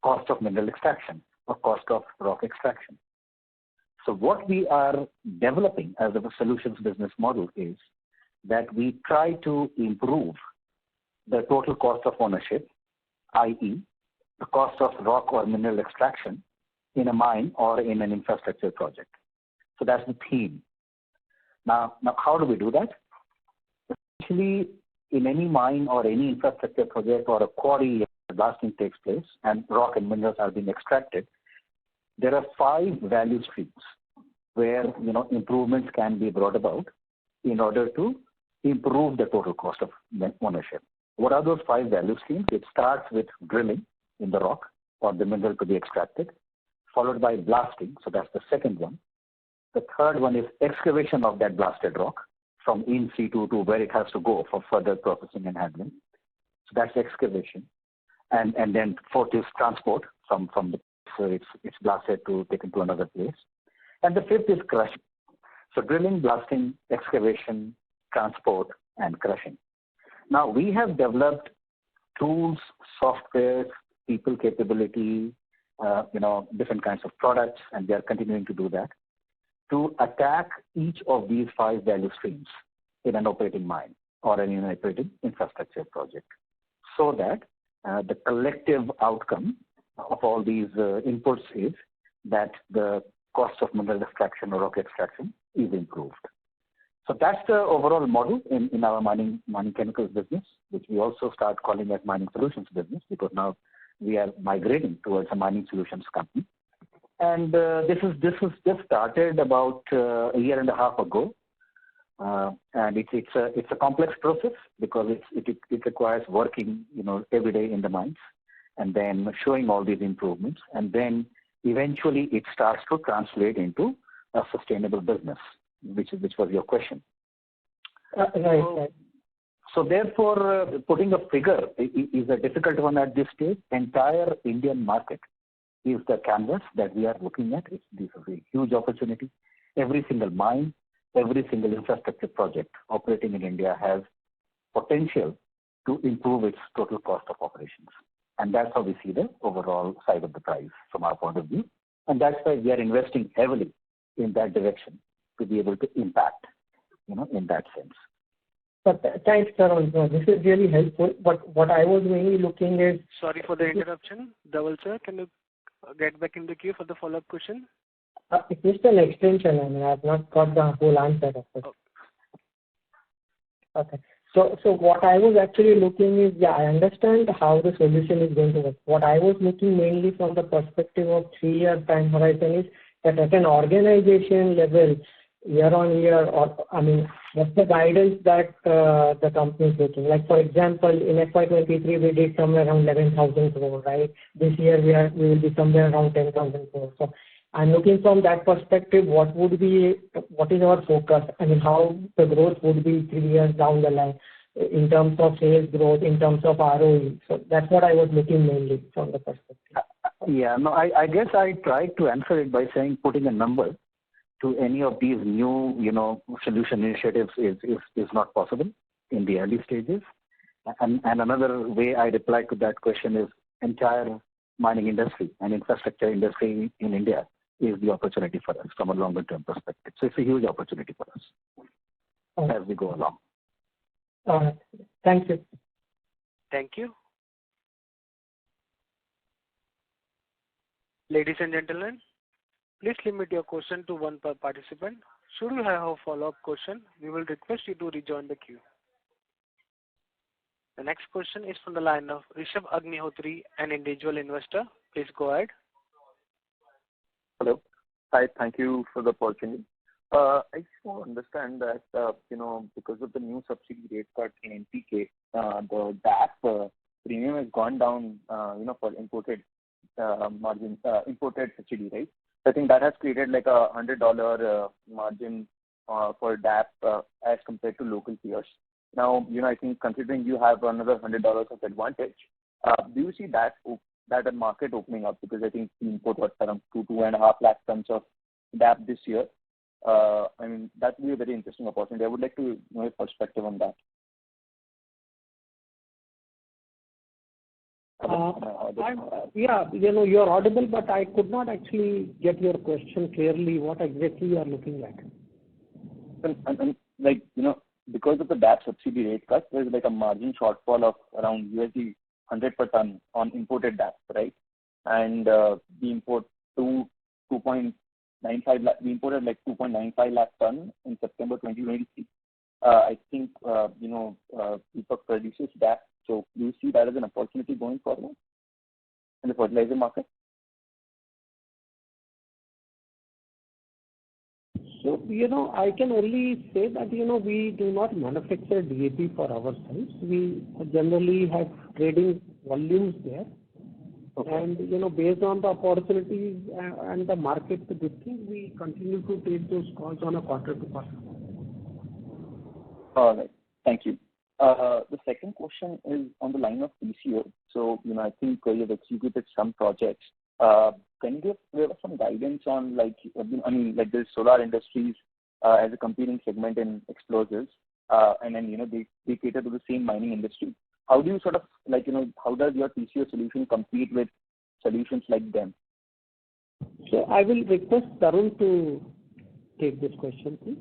cost of mineral extraction or cost of rock extraction. So what we are developing as a solutions business model is that we try to improve the total cost of ownership, i.e. the cost of rock or mineral extraction in a mine or in an infrastructure project. So that's the theme. Now how do we do that? Essentially, in any mine or any infrastructure project or a quarry where blasting takes place and rock and minerals are being extracted, there are 5 value streams where improvements can be brought about in order to improve the total cost of ownership. What are those 5 value streams? It starts with drilling in the rock or the mineral to be extracted, followed by blasting. So that's the second one. The third one is excavation of that blasted rock from in situ to where it has to go for further processing and handling. So that's excavation. And then fourth is transport from the so it's blasted to taken to another place. And the fifth is crushing. So drilling, blasting, excavation, transport, and crushing. Now we have developed tools, software, people capability, different kinds of products, and we are continuing to do that to attack each of these 5 value streams in an operating mine or an operating infrastructure project, so that the collective outcome of all these inputs is that the cost of mineral extraction or rock extraction is improved. So that's the overall model in our mining chemicals business, which we also start calling as mining solutions business, because now we are migrating towards a mining solutions company. And this was just started about a year and a half ago, and it's a complex process because it requires working every day in the mines, and then showing all these improvements, and then eventually it starts to translate into a sustainable business, which was your question. Right. So therefore, putting a figure is a difficult one at this stage. Entire Indian market is the canvas that we are looking at. This is a huge opportunity. Every single mine, every single infrastructure project operating in India has potential to improve its total cost of operations. And that's how we see the overall side of the prize from our point of view. And that's why we are investing heavily in that direction to be able to impact, in that sense. But thanks, Tarun. This is really helpful. But what I was mainly looking is... Sorry for the interruption. Dhaval sir, can you get back in the queue for the follow-up question? It's just an extension. I mean, I've not got the whole answer of it. Okay. So what I was actually looking is, I understand how the solution is going to work. What I was looking mainly from the perspective of 3-year time horizon is that at an organization level, year on year, what's the guidance that the company is taking? Like, for example, in FY23, we did somewhere around 11,000 crore, right? This year, we will be somewhere around 10,000 crore. So I'm looking from that perspective, what is our focus? How the growth would be 3 years down the line in terms of sales growth, in terms of ROE. So that's what I was looking mainly from the perspective. I guess I tried to answer it by saying putting a number to any of these new, solution initiatives is not possible in the early stages. And another way I reply to that question is entire mining industry and infrastructure industry in India is the opportunity for us from a longer term perspective. So it's a huge opportunity for us as we go along. Thank you. Thank you. Ladies and gentlemen, please limit your question to one per participant. Should you have a follow-up question, we will request you to rejoin the queue. The next question is from the line of Rishabh Agnihotri, an individual investor. Please go ahead. Hello. Hi, thank you for the opportunity. I just want to understand that, because of the new subsidy rate cut in NPK, the DAP premium has gone down, for imported imported subsidy, right? I think that has created like a $100 margin for DAP as compared to local peers. Now, I think considering you have another $100 of advantage, do you see that a market opening up? Because I think we import around 2.5 lakh tons of DAP this year. That would be a very interesting opportunity. I would like to know your perspective on that. You're audible, but I could not actually get your question clearly. What exactly you are looking at? Because of the DAP subsidy rate cut, there's like a margin shortfall of around $100 per ton on imported DAP, right? And we import 2.95 lakh. We imported like 2.95 lakh ton in September 2023. I think Deepak produces DAP. So do you see that as an opportunity going forward in the fertilizer market? So, I can only say that, we do not manufacture DAP for ourselves. We generally have trading volumes there. Okay. And, based on the opportunities and the market distance, we continue to take those calls on a quarter-to-quarter. All right. Thank you. The second question is on the line of PCO. So, I think you have executed some projects. Can you give us some guidance on, there's Solar Industries as a competing segment in explosives, and then they cater to the same mining industry. How do you sort of how does your TCO solution compete with solutions like them? So I will request Tarun to take this question, please.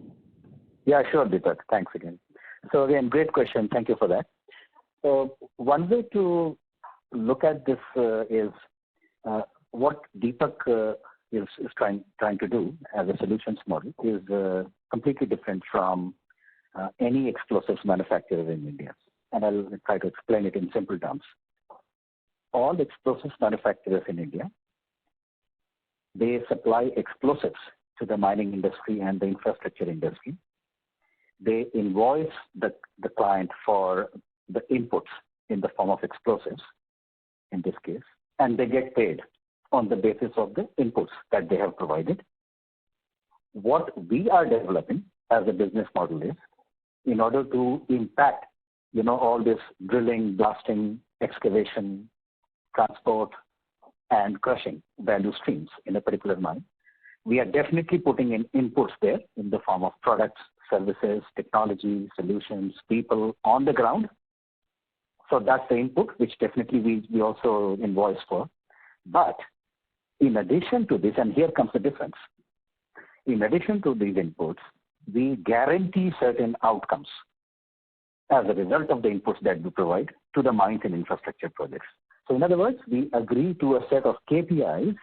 Yeah, sure, Deepak. Thanks again. So again, great question. Thank you for that. So one way to look at this is what Deepak is trying to do as a solutions model is completely different from any explosives manufacturer in India. And I'll try to explain it in simple terms. All explosives manufacturers in India, they supply explosives to the mining industry and the infrastructure industry. They invoice the client for the inputs in the form of explosives, in this case, and they get paid on the basis of the inputs that they have provided. What we are developing as a business model is, in order to impact, all this drilling, blasting, excavation, transport, and crushing value streams in a particular mine, we are definitely putting in inputs there in the form of products, services, technology, solutions, people on the ground. So that's the input, which definitely we also invoice for. But in addition to this, and here comes the difference, in addition to these inputs, we guarantee certain outcomes as a result of the inputs that we provide to the mines and infrastructure projects. So in other words, we agree to a set of KPIs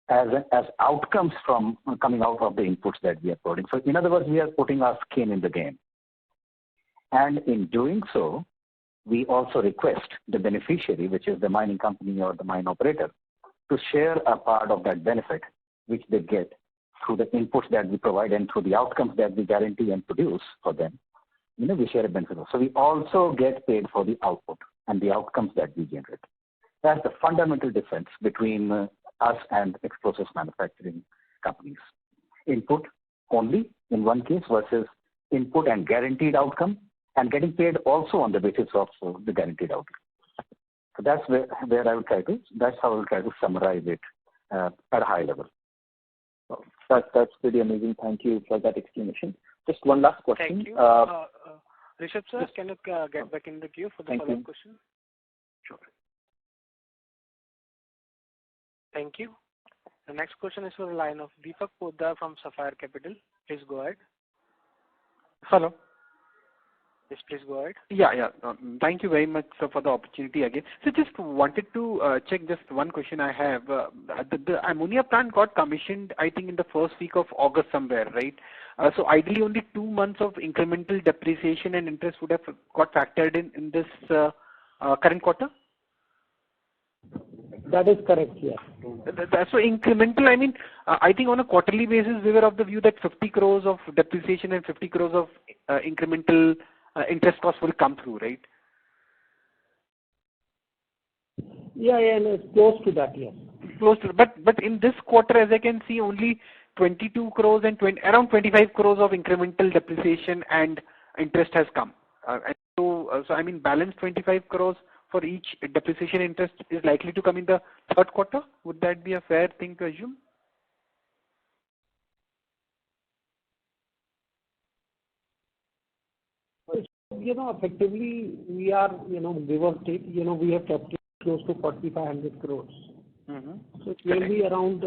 as outcomes from coming out of the inputs that we are putting. So in other words, we are putting our skin in the game. And in doing so, we also request the beneficiary, which is the mining company or the mine operator, to share a part of that benefit, which they get through the inputs that we provide and through the outcomes that we guarantee and produce for them. We share a benefit. So we also get paid for the output and the outcomes that we generate. That's the fundamental difference between us and explosives manufacturing companies. Input only in one case versus input and guaranteed outcome, and getting paid also on the basis of the guaranteed outcome. So that's where I will that's how I will try to summarize it at a high level. That's pretty amazing. Thank you for that explanation. Just one last question. Thank you. Rishabh sir, can you get back in the queue for the follow-up question? Sure. Thank you. The next question is for the line of Deepak Poddar from Sapphire Capital. Please go ahead. Hello. Yes, please go ahead. Yeah. Thank you very much, sir, for the opportunity again. So just wanted to check just one question I have. The ammonia plant got commissioned, I think, in the first week of August somewhere, right? So ideally only 2 months of incremental depreciation and interest would have got factored in this current quarter? That is correct, yeah. So incremental, I mean, I think on a quarterly basis, we were of the view that 50 crores of depreciation and 50 crores of incremental interest costs will come through, right? Yeah, and it's close to that, yes. Close to, but in this quarter, as I can see, only 22 crores and around 25 crores of incremental depreciation and interest has come. And so I mean, balance 25 crores for each depreciation interest is likely to come in the third quarter. Would that be a fair thing to assume? Effectively, we are, give or take, we have kept it close to 4,500 crores. Mm-hmm. So it will be around,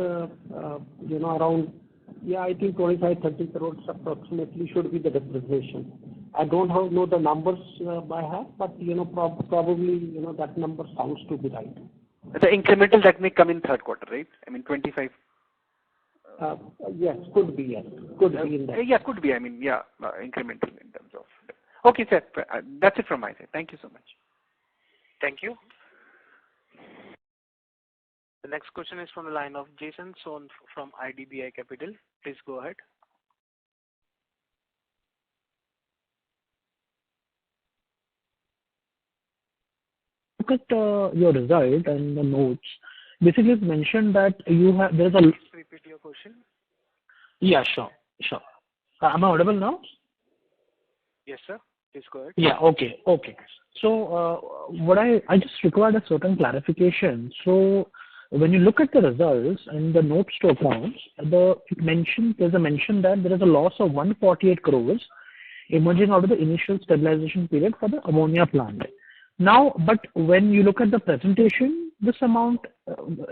I think 25-30 crores approximately should be the depreciation. I don't know the numbers by heart, but, probably, that number sounds to be right. The incremental that may come in third quarter, right? I mean, 25. Yes, could be, yes. Could be in that. Yeah, could be. I mean, incremental in terms of. Okay, sir. That's it from my side. Thank you so much. Thank you. The next question is from the line of Jason Sohn from IDBI Capital. Please go ahead. Look at your result and the notes. Basically, it's mentioned that there's a. Please repeat your question. Yeah, sure. Am I audible now? Yes, sir. Please go ahead. Yeah, okay. So, what I just required a certain clarification. So, when you look at the results and the notes to accounts, there's a mention that there is a loss of 148 crores emerging out of the initial stabilization period for the ammonia plant. Now, but when you look at the presentation, this amount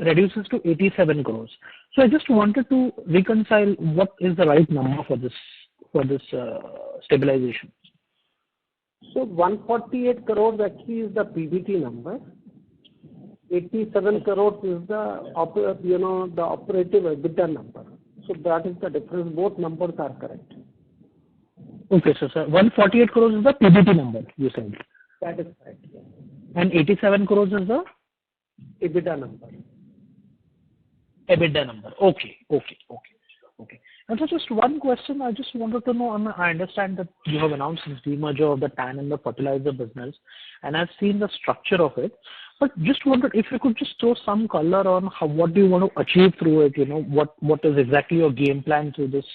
reduces to 87 crores. So I just wanted to reconcile what is the right number for this stabilization. So 148 crores actually is the PBT number. 87 crores is the operative EBITDA number. So that is the difference. Both numbers are correct. Okay, so sir, 148 crores is the PBT number, you said. That is correct. Yes. And 87 crores is the EBITDA number. EBITDA number. Okay. And so just one question I just wanted to know. I understand that you have announced this demerger of the TAN and the fertilizer business, and I've seen the structure of it. But just wondered if you could just throw some color on what do you want to achieve through it. What is exactly your game plan through this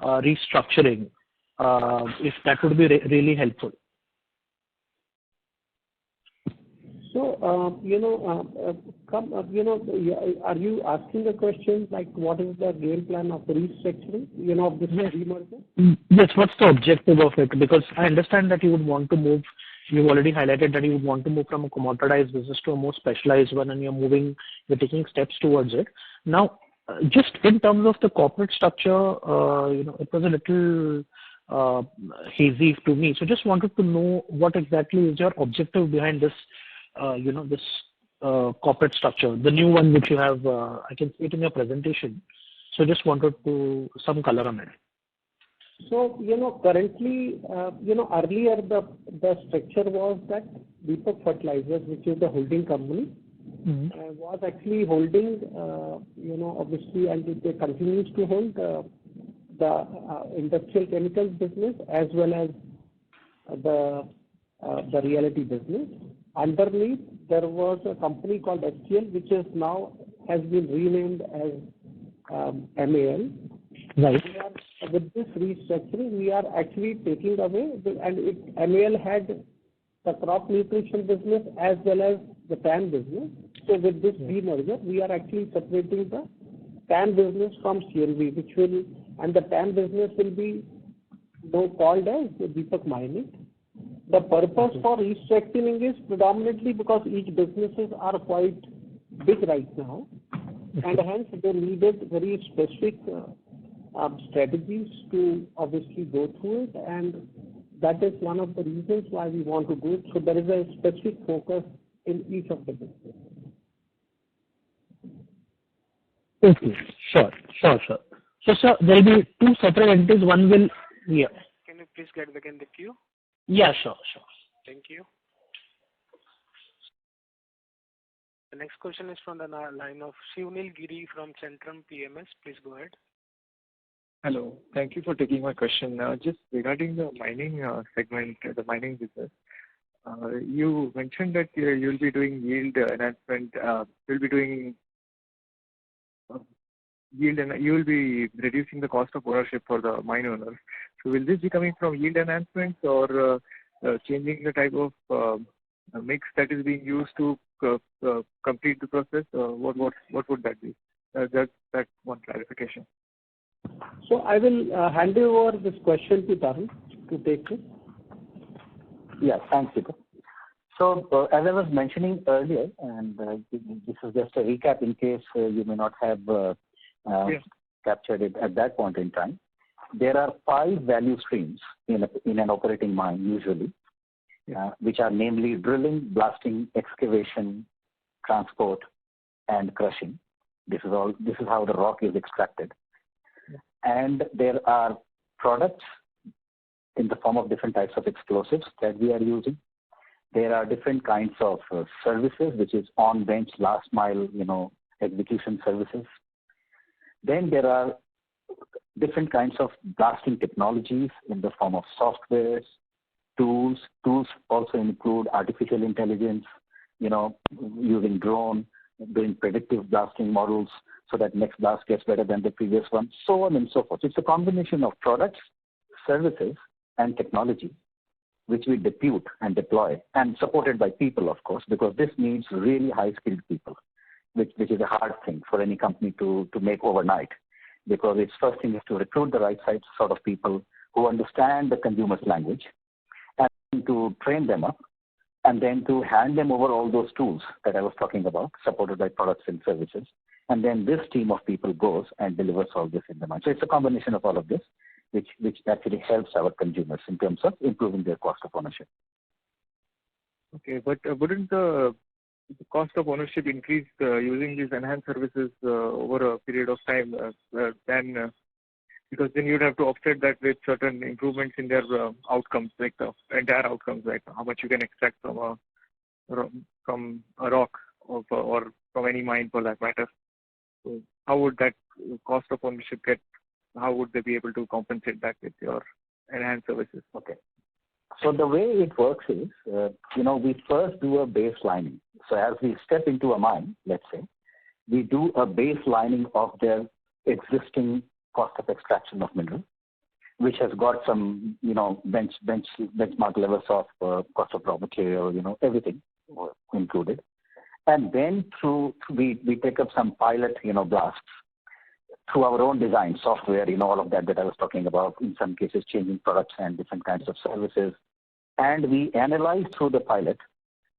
restructuring? If that would be really helpful. So, are you asking the question like what is the game plan of the restructuring, of this demerger? Yes, what's the objective of it? Because I understand that you would want to move, you've already highlighted that you would want to move from a commoditized business to a more specialized one, and you're taking steps towards it. Now, just in terms of the corporate structure, it was a little hazy to me. So just wanted to know what exactly is your objective behind this this corporate structure, the new one which you have, I can see it in your presentation. So just wanted some color on it. So, currently, earlier the structure was that Deepak Fertilizers, which is the holding company, was actually holding, obviously, and it continues to hold the industrial chemicals business as well as the realty business. Underneath, there was a company called HCL, which is now has been renamed as MAL. Right. With this restructuring, we are actually taking away, and MAL had the crop nutrition business as well as the TAN business. So with this demerger, we are actually separating the TAN business from CNV, and the TAN business will be called as Deepak Mining. The purpose for restructuring is predominantly because each businesses are quite big right now, and hence they needed very specific strategies to obviously go through it, and that is one of the reasons why we want to do it. So there is a specific focus in each of the businesses. Okay, sure. So, sir, there will be two separate entities. One will, yeah. Can you please get back in the queue? Yeah, sure. Thank you. The next question is from the line of Shivnil Giri from Centrum PMS. Please go ahead. Hello. Thank you for taking my question. Just regarding the mining segment, the mining business, you mentioned that you'll be doing yield enhancement. You'll be doing yield, and you will be reducing the cost of ownership for the mine owners. So will this be coming from yield enhancements or changing the type of mix that is being used to complete the process? What would that be? That's one clarification. So I will hand over this question to Tarun to take it. Yeah, thanks, Deepak. So as I was mentioning earlier, and this is just a recap in case you may not have captured it at that point in time. There are 5 value streams in an operating mine usually, which are namely drilling, blasting, excavation, transport, and crushing. This is how the rock is extracted. And there are products in the form of different types of explosives that we are using. There are different kinds of services, which is on-bench, last mile, execution services. Then there are different kinds of blasting technologies in the form of softwares, tools. Tools also include artificial intelligence, using drone, doing predictive blasting models so that next blast gets better than the previous one, so on and so forth. It's a combination of products, services, and technology, which we depute and deploy, and supported by people, of course, because this needs really high-skilled people. which is a hard thing for any company to make overnight, because its first thing is to recruit the right sort of people who understand the consumer's language, and to train them up, and then to hand them over all those tools that I was talking about, supported by products and services. And then this team of people goes and delivers all this in the mind. So it's a combination of all of this, which actually helps our consumers in terms of improving their cost of ownership. Okay, but wouldn't the cost of ownership increase using these enhanced services over a period of time because then you'd have to offset that with certain improvements in their outcomes, like the entire outcomes, like how much you can extract from a rock or from any mine for that matter. So how would that cost of ownership how would they be able to compensate that with your enhanced services? Okay. So the way it works is, we first do a baselining. So as we step into a mine, let's say, we do a baselining of their existing cost of extraction of mineral, which has got some, benchmark levels of cost of raw material, everything included. And then we take up some pilot, blasts through our own design software, all of that I was talking about, in some cases changing products and different kinds of services. And we analyze through the pilot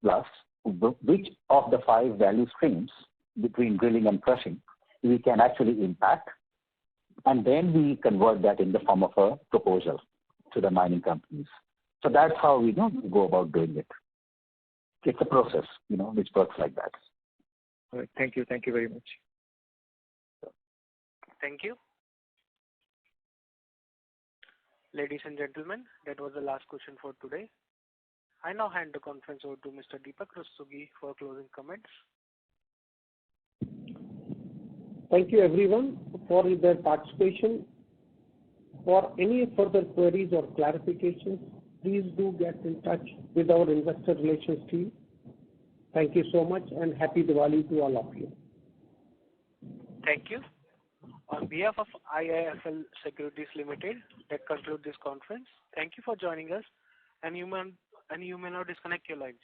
blasts which of the 5 value streams between drilling and crushing we can actually impact. And then we convert that in the form of a proposal to the mining companies. So that's how we go about doing it. It's a process, which works like that. All right. Thank you. Thank you very much. Thank you. Ladies and gentlemen, that was the last question for today. I now hand the conference over to Mr. Deepak for closing comments. Thank you everyone for their participation. For any further queries or clarifications, please do get in touch with our investor relations team. Thank you so much and happy Diwali to all of you. Thank you. On behalf of IIFL Securities Limited, that concludes this conference. Thank you for joining us, and you may now disconnect your lines.